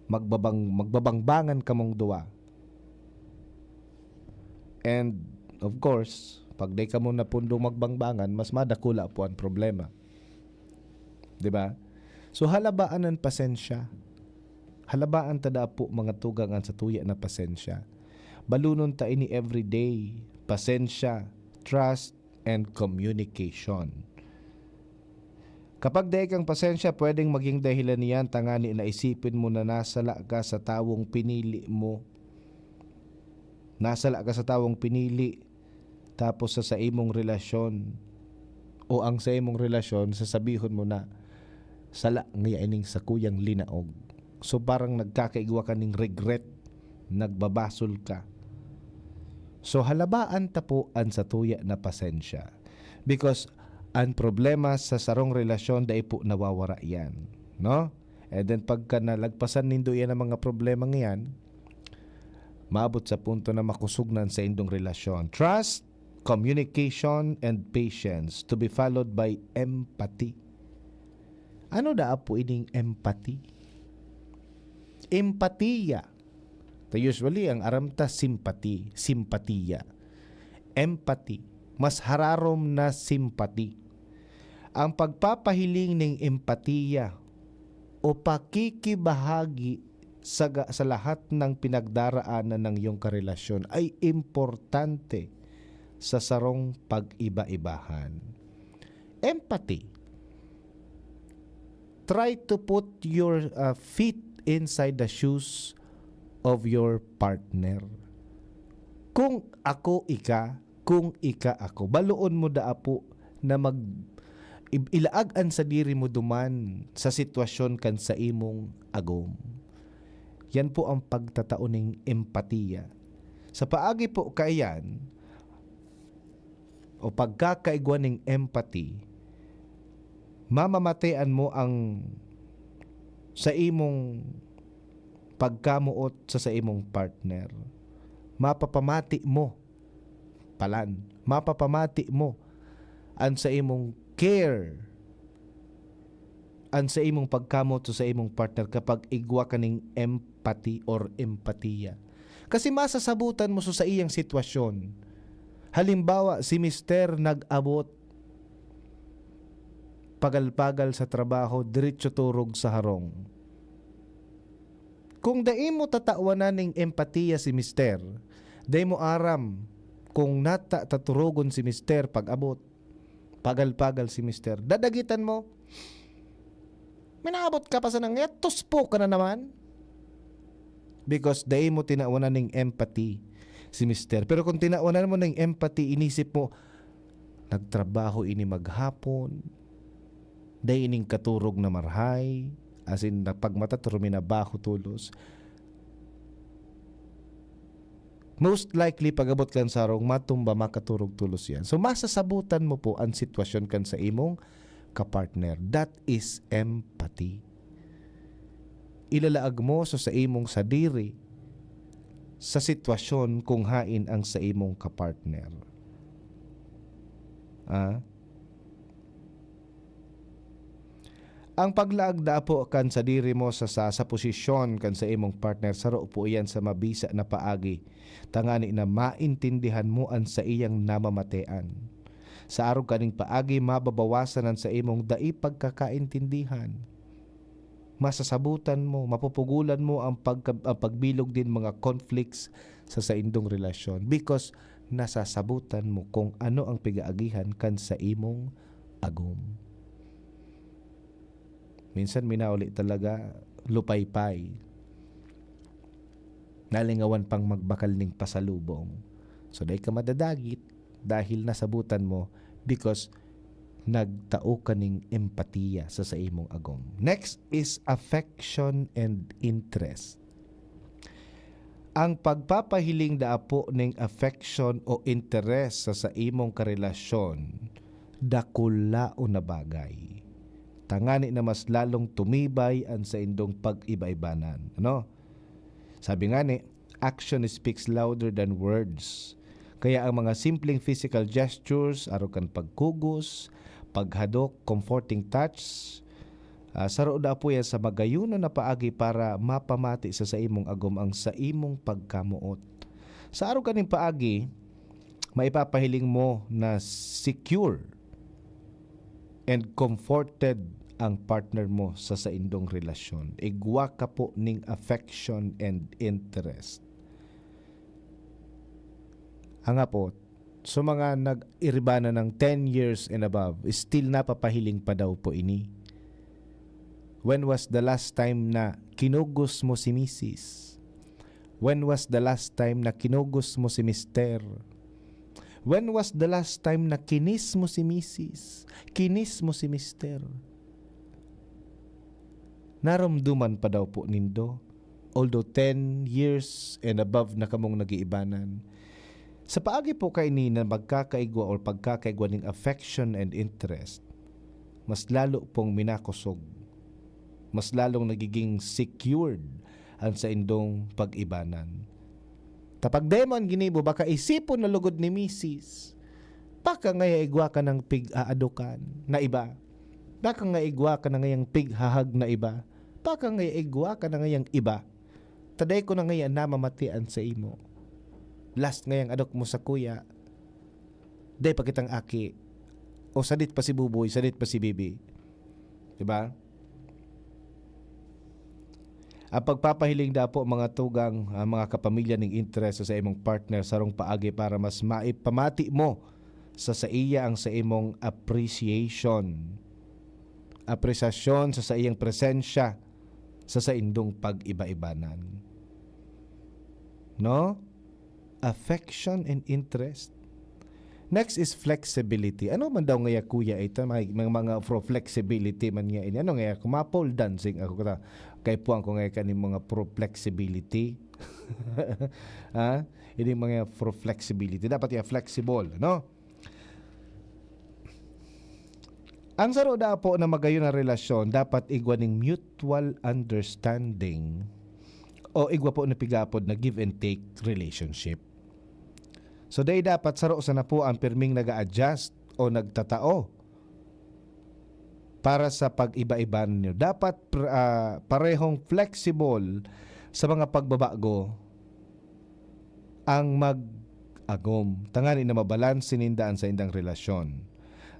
Magbabangbangan ka mong duwa. And of course, pag di ka mo na pundong magbangbangan, mas madakula po ang problema. 'Di ba? So halabaan ang pasensya. Halabaan tada po mga tugangan sa tuya na pasensya. Balunon ta ini everyday. Pasensya, trust, and communication. Kapag dahil kang pasensya, pwedeng maging dahilan niyan tangani na isipin mo na nasala ka sa tawong pinili mo. Nasala ka sa tawong pinili, tapos sa imong relasyon, o ang sa imong relasyon, sasabihon mo na, sala ngayon sa kuyang linaog. So parang nagkakaigwa ka ng regret, nagbabasol ka. So halabaan tapuan sa tuya na pasensya. Because ang problema sa sarong relasyon dahil po nawawara yan. No? And then pagka nalagpasan nindo yan ang mga problema ngayon, maabot sa punto na makusugnan sa indong relasyon. Trust communication and patience to be followed by empathy. Ano da po ining empathy? Empatiya. Usually, ang aramta sympathy, simpatiya. Empathy. Mas hararom na sympathy. Ang pagpapahiling ng empatiya o pakikibahagi sa lahat ng pinagdaraanan ng iyong karelasyon ay importante sa sarong pag-iba-ibahan. Empathy. Try to put your feet inside the shoes of your partner. Kung ako ika, kung ika ako, baluon mo da po na ilaagan sa diri mo duman sa sitwasyon kan sa imong agom. Yan po ang pagtatao ng empatiya. Sa paagi po kayan o pagkakaigwa ng empathy, mamamatean mo ang sa imong pagkamuot sa imong partner. Mapapamati mo mapapamati mo ang sa imong care, ang sa imong pagkamot sa imong partner kapag igwa ka ng empathy or empatiya. Kasi masasabutan mo sa iyang sitwasyon. Halimbawa, si Mister nag-abot pagal-pagal sa trabaho, diretso turog sa harong. Kung dai mo tatawanan ng empatiya si Mister, dai mo aram kung taturogon si Mister pag-abot, pagal-pagal si Mister, dadagitan mo, minaabot ka pa sa nangyat, tuspo ka na naman. Because dai mo tinawanan ng empathy si Mister. Pero kung tinawanan mo ng empathy, inisip mo, nagtrabaho ini maghapon, day ining katurog na marhay, as in pagmata turmi na baho tulos. Most likely pagabot kan sarong matumba makaturog tulos yan. So masasabutan mo po ang sitwasyon kan sa imong kapartner. That is empathy. Ilalaag mo sa imong sadiri sa sitwasyon kung hain ang sa imong kapartner. Ang paglaag da po kan sa diri mo sa posisyon kan sa imong partner, saro po iyan sa mabisa na paagi. Tangani na maintindihan mo ang sa iyang namamatean. Sa araw kaning paagi, mababawasan ang sa imong dai pagkakaintindihan. Masasabutan mo, mapupugulan mo ang pagbilog din mga conflicts sa indong relasyon because nasasabutan mo kung ano ang pigaagihan kan sa imong agom. Minsan minauli talaga lupaypay. Nalingawan pang magbakal ning pasalubong. So dahil ka madadagit dahil nasabutan mo because nagtao ka ning empatiya sa imong agom. Next is affection and interest. Ang pagpapahiling daapo ning affection o interest sa imong karelasyon dakula o na bagay. Tangani na mas lalong tumibay ang sa indong pag-iba-ibanan. Ano? Sabi nga ni, action speaks louder than words. Kaya ang mga simpleng physical gestures, arukan pagkugos, paghadok, comforting touch, saro da po yan sa magayuno na paagi para mapamati sa imong agom ang sa imong pagkamuot. Sa araw kaning paagi, maipapahiling mo na secure and comforted ang partner mo sa indong relasyon. Igwa ka po ning affection and interest. Ang po, so mga nag-iribana ng 10 years and above, still napapahiling pa daw po ini. When was the last time na kinugos mo si Mrs.? When was the last time na kinugos mo si Mr.? When was the last time na kinis mo si Mrs.? Kinis mo si Mr.? Naramduman pa daw po nindo, although 10 years and above na kamong nag-iibanan. Sa paagi po kay ni na magkakaigwa o pagkakaigwa ng affection and interest, mas lalo pong minakusog, mas lalong nagiging secured ang sa indong pag-ibanan. Tapag demon ginibo, baka isipon na lugod ni Mrs. Baka nga igwa ka ng pig-aadukan na iba. Baka nga igwa ka na ngayang pig-hahag na iba. Baka nga igwa ka na ngayang iba. Taday ko na ngayon namamatian sa imo. Last ngayang adok mo sa kuya. Day pa kitang aki. O sadit pa si Buboy, sadit pa si Bibi. Diba? Ang pagpapahiling da po mga tugang, mga kapamilya ng interest sa imong partner sarong paagi para mas maipamati mo sa iya ang sa imong appreciation. Apresiasyon sa iyang presensya sa indong pag-iba-ibanan. No? Affection and interest. Next is flexibility. Ano man daw ngaya kuya ito? Mga pro flexibility man nga ini. Ano ngaya? Kumapole dancing ako kata. Kay puang ko ngaya kanin mga pro flexibility. Ha? Ini mga pro flexibility. Dapat ya flexible. No? Ang saro da po na magayon na relasyon, dapat igwa ning mutual understanding o igwa po na pigapod na give and take relationship. So day dapat saro sa na po ang pirming nag-a-adjust o nagtatao para sa pag-iba-iba ninyo. Dapat parehong flexible sa mga pagbabago ang mag-agom. Tangani na mabalansin nindaan sa indang relasyon.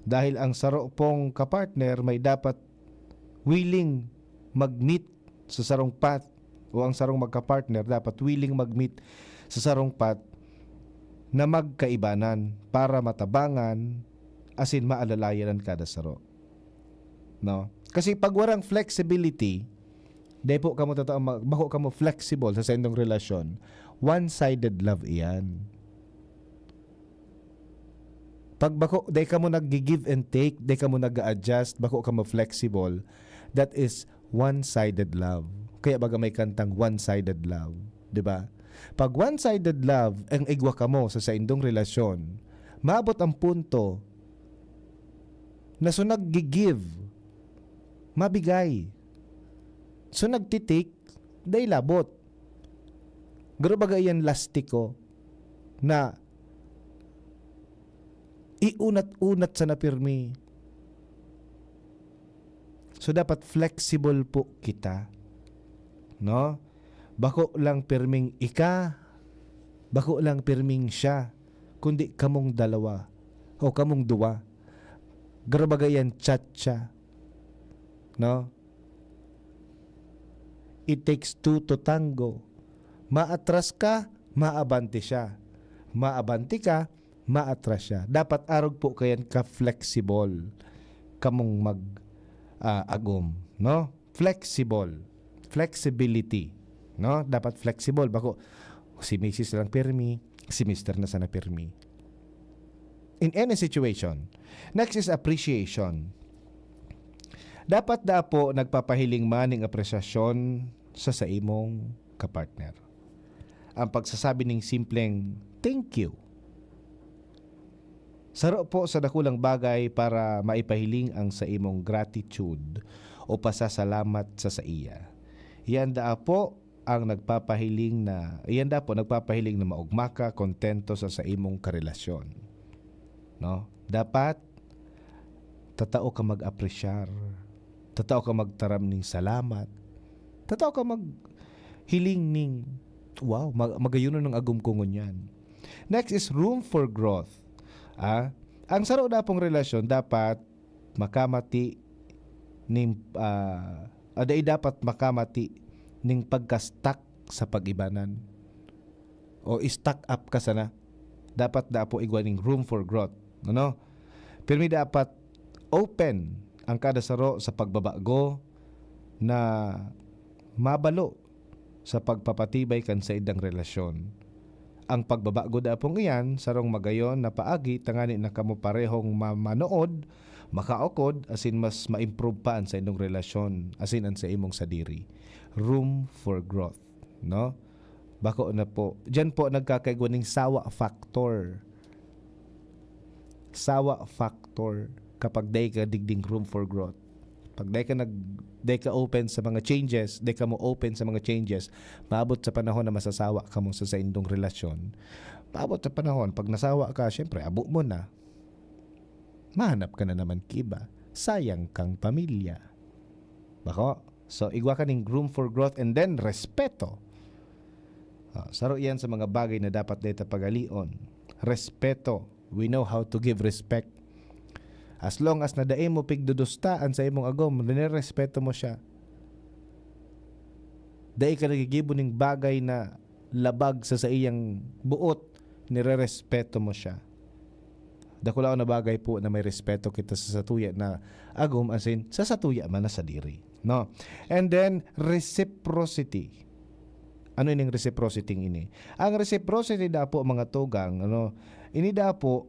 Dahil ang saro pong kapartner may dapat willing mag-meet sa sarong path o ang sarong magkapartner dapat willing mag-meet sa sarong path na magkaibanan para matabangan asin maalalayan kada saro. No? Kasi pag warang flexibility, depo kamo bako kamo flexible sa indong relasyon, one-sided love iyan. Pag bako day kamo nag-give and take, day kamo nag-adjust, bako kamo flexible, that is one-sided love. Kaya baga may kantang one-sided love, 'di ba? Pag one-sided love ang igwa kamo sa indong relasyon, maabot ang punto na so nag-give, mabigay. So nagtitik, day labot. Garo baga iyan lastiko na iunat-unat sa napirmi. So dapat flexible po kita. No? Bako lang pirming ika, bako lang pirming siya, kundi kamong dalawa o kamong duwa. Garabagayan chat-cha. No? It takes two to tango. Maatras ka, maabante siya. Maabante ka, maatras siya. Dapat arog po kayan ka-flexible. Kamong mag-agom. No? Flexible. Flexibility. No? Dapat flexible. Bako, si Mrs. lang pirmi, si Mr. na sana pirmi. In any situation. Next is appreciation. Dapat da po nagpapahiling maning apresyasyon sa imong kapartner. Ang pagsasabi ng simpleng thank you. Saro po sa dakulang bagay para maipahiling ang sa imong gratitude o pasasalamat sa iya. Iyan da po ang nagpapahiling na maugma ka, kontento sa imong karelasyon. No? Dapat tatao ka mag-apresyar. Tatao ka magtaram ning salamat. Tatao ka maghiling ning wow, magayuno ng agum ko ngunyan. Next is room for growth. Ang saro na pong relasyon dapat makamati ning dapat makamati ning pagka-stuck sa pag-ibanan o stuck up ka sana. Dapat da po igwaning room for growth. Ano? Pero dapat open ang kada saro sa pagbabago na mabalo sa pagpapatibay kan sa idang relasyon. Ang pagbabago da pong iyan sarong magayon na paagi tangani na kamo parehong manood, makaokod asin mas ma-improve pa sa inyong relasyon asin an sa imong sadiri. Room for growth, no? Bako na po. Diyan po nagkakaigwaning sawa factor. Sawa factor kapag day ka digding room for growth. Pag day ka open sa mga changes, day ka mo open sa mga changes, maabot sa panahon na masasawa ka mo sa indong relasyon. Maabot sa panahon, pag nasawa ka, syempre, abo mo na. mahanap ka na naman kiba. Sayang kang pamilya. Bako? So, igwa ka ning room for growth and then respeto. Saro yan sa mga bagay na dapat dito pagalion. Respeto. We know how to give respect. As long as nadae mo pigdudustaan sa imong agom, nirespeto mo siya. Dahil ka nagigibo ning bagay na labag sa iyang buot, nirerespeto mo siya. Dakulaw na bagay po na may respeto kita sa satuya na agom, as in, sa satuya man na sa diri. No? And then, reciprocity. Ano yung reciprocity ini? Ang reciprocity da po mga tugang, ini da po,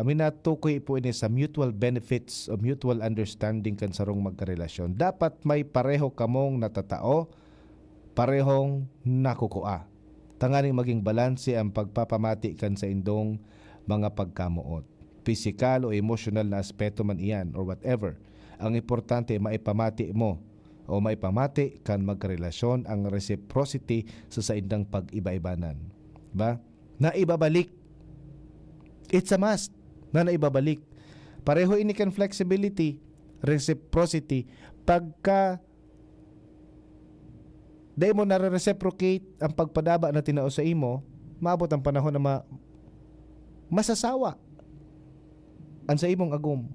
minatukoy po ini sa mutual benefits o mutual understanding kan sarong magkarelasyon. Dapat may pareho kamong natatao, parehong nakukua. Tanganing maging balanse ang pagpapamati kan sa indong mga pagkamuot. Physical o emotional na aspeto man iyan or whatever. Ang importante maipamati mo o maipamati kan magkarelasyon ang reciprocity sa indang pag-iba-ibanan. Ba? Naibabalik. It's a must na naibabalik. Pareho ini kan flexibility, reciprocity. Pagka dahil mo nare-reciprocate ang pagpadaba na tinao sa imo, maabot ang panahon na masasawa ang sa imong agom.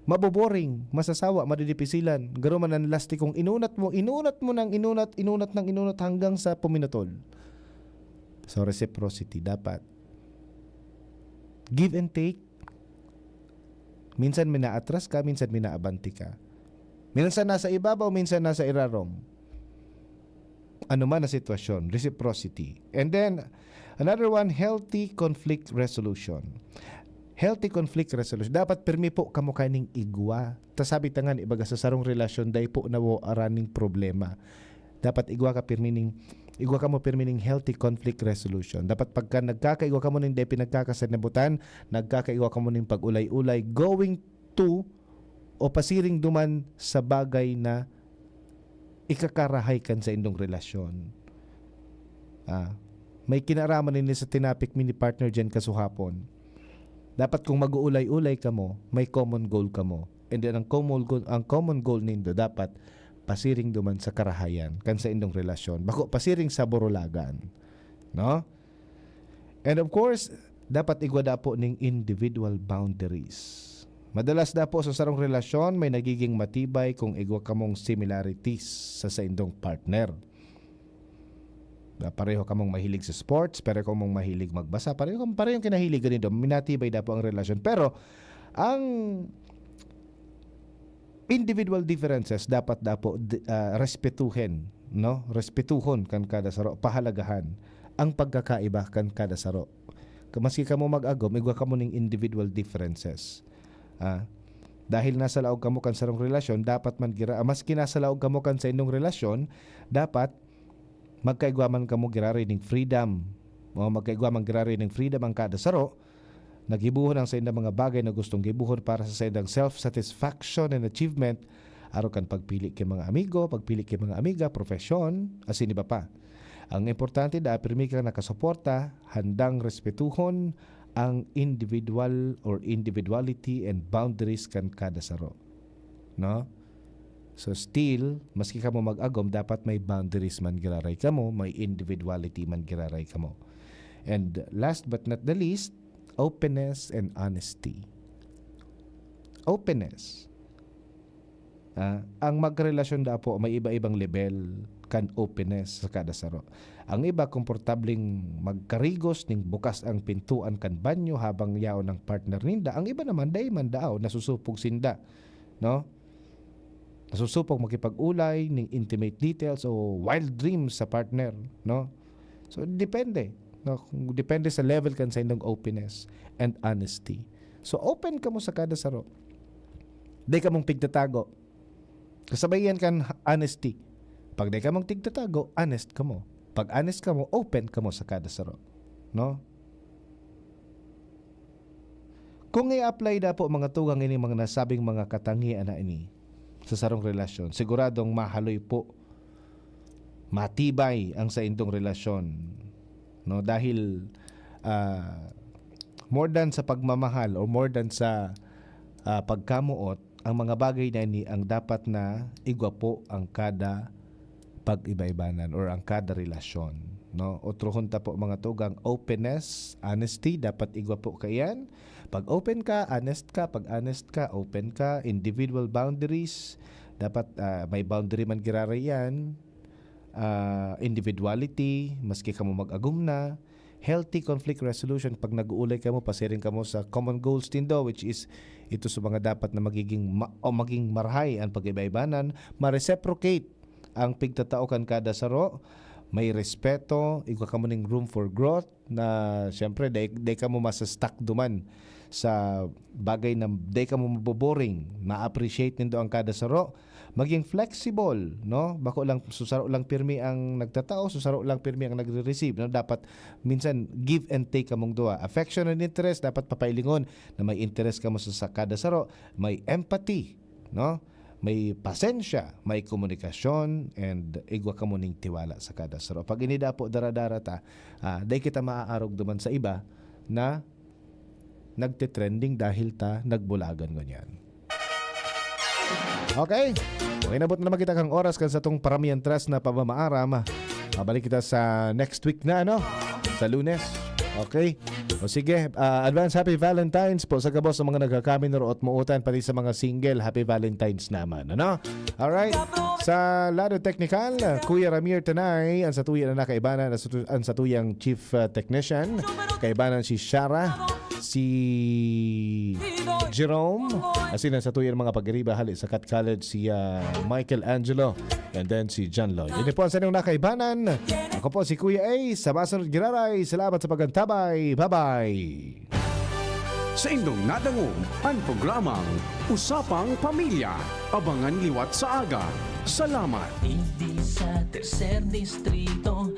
Maboboring, masasawa, madidipisilan. Garo man ang lastikong inunat mo ng inunat hanggang sa puminatol. So reciprocity dapat. Give and take. Minsan minaatras ka, minsan minaabanti ka. Minsan nasa ibabaw, minsan nasa irarom. Ano man na sitwasyon, reciprocity. And then, another one, healthy conflict resolution. Healthy conflict resolution. Dapat permi po kamo kaning igwa. Tasabi tangan ibaga sa sarong relasyon day po na araning problema. Dapat igwa mo permining healthy conflict resolution. Dapat pagka nagkakaigwa ka mo ning day pinagkakasanabutan, nagkakaigwa ka mo ning pag-ulay-ulay going to o pasiring duman sa bagay na ikakarahay kan sa indong relasyon. May kinaraman nini sa tinapik mini partner dyan kasuhapon. Dapat kung mag-uulay-ulay ka mo, may common goal ka mo. And then ang common goal nindo dapat pasiring duman sa karahayan kan sa indong relasyon. Bako pasiring sa borolagan. No? And of course, dapat igwada po ning individual boundaries. Madalas na po sa sarong relasyon may nagiging matibay kung igwa kamong similarities sa indong partner. Pareho kamong mahilig sa sports, pareho kamong mahilig magbasa, pareho kinahilig ganito, minatibay na po ang relasyon. Pero ang individual differences dapat po respetuhin, no? Respetuhon kan kada saro, pahalagahan ang pagkakaiba kan kada saro. Maski kamo mag-agom, igwa kamo ning individual differences. Dahil nasa laog kamo kan sarong relasyon, dapat man maski nasa laog kamo kan sa inyong relasyon, dapat magkaigwaman kamo girari ning freedom. Magkaigwaman girari ning freedom ang kada saro. Nagibuhon ang sa indang mga bagay na gustong gibuhon para sa indang self-satisfaction and achievement. Aro kan pagpili kay mga amigo, pagpili kay mga amiga, profesyon, asin iba pa. Ang importante da pirmi ka nakasuporta, handang respetuhon ang individual or individuality and boundaries kan kada saro. No? So still, maski ka mo mag-agom, dapat may boundaries man giraray ka mo, may individuality man giraray ka mo. And last but not the least, openness and honesty. Openness. Ang magrelasyon da po, may iba-ibang level kan openness sa kada saro. Ang iba, komportabling magkarigos ning bukas ang pintuan kan banyo habang yaon ng partner ninda. Ang iba naman, day man daaw, nasusupog sinda. No? Nasusupog makipag-ulay ning intimate details o wild dreams sa partner, no? So depende, no? Depende sa level kan sa indong openness and honesty. So open ka mo sa kada saro. Di ka mong pigtatago. Kasabayan kan honesty. Pag di ka mong tigtatago, honest ka mo. Pag honest ka mo, open ka mo sa kada saro, no? Kung i-apply da po mga tugang ini mga nasabing mga katangian na ini sa sarong relasyon, siguradong mahaloy po, matibay ang sa indong relasyon, no? Dahil more than sa pagmamahal or more than sa pagkamuot, ang mga bagay na ini ang dapat na igwapo ang kada pag-iba-ibanan or ang kada relasyon, no? Otro hunta po mga tugang openness, honesty, dapat igwapo kayan. Pag open ka, honest ka. Pag honest ka, open ka. Individual boundaries, dapat may boundary man girara yan. Individuality, maski ka mo mag-agum na. Healthy conflict resolution, pag nag-uulay ka mo, pasiring ka mo sa common goals tindo, which is ito sa mga dapat na maging marhay ang pag-iba-ibanan. Ma-reciprocate ang pigtatao kan kada saro. May respeto, igwa ka mo ning room for growth na siyempre day ka mo masa-stuck duman sa bagay na day ka mo maboboring. Ma-appreciate nindo ang kada saro. Maging flexible, no? Bako lang susaro lang pirmi ang nagtatao, susaro lang pirmi ang nagre-receive, no? Dapat minsan give and take kamong duha. Affection and interest dapat papailingon na may interest ka mo sa kada saro, may empathy, no? May pasensya, may komunikasyon, and igwa ka mo ning tiwala sa kada saro. Pag inida po dara-dara ta, day kita maaarog duman sa iba na nagte-trending dahil ta nagbulagan ganyan. Okay. Okay, nabot na naman kita kang oras kan sa itong paramihan trust na pamamaaram. Mabalik kita sa next week na, ano? Sa Lunes. Okay? O sige, advance Happy Valentine's po sa kabos sa mga nagkakamin na root muutan, pati sa mga single, Happy Valentine's naman, ano? Alright? Sa lado technical, Kuya Ramir Tanay, ang satuyan na nakaibanan, ang satuyang chief technician, kaibanan si Shara, si Jerome, asin ang satuyan mga pag-iriba hali sa Cat College, si Michael Angelo, and then si John Lloyd. Hindi po ang saniyong nakaibanan. Ako po si Kuya A. Sa masunod giraray, salamat sa pagantabay. Bye-bye! Sa indong nadangog, ang programang Usapang Pamilya. Abangan liwat sa aga. Salamat! Hindi sa tercer distrito,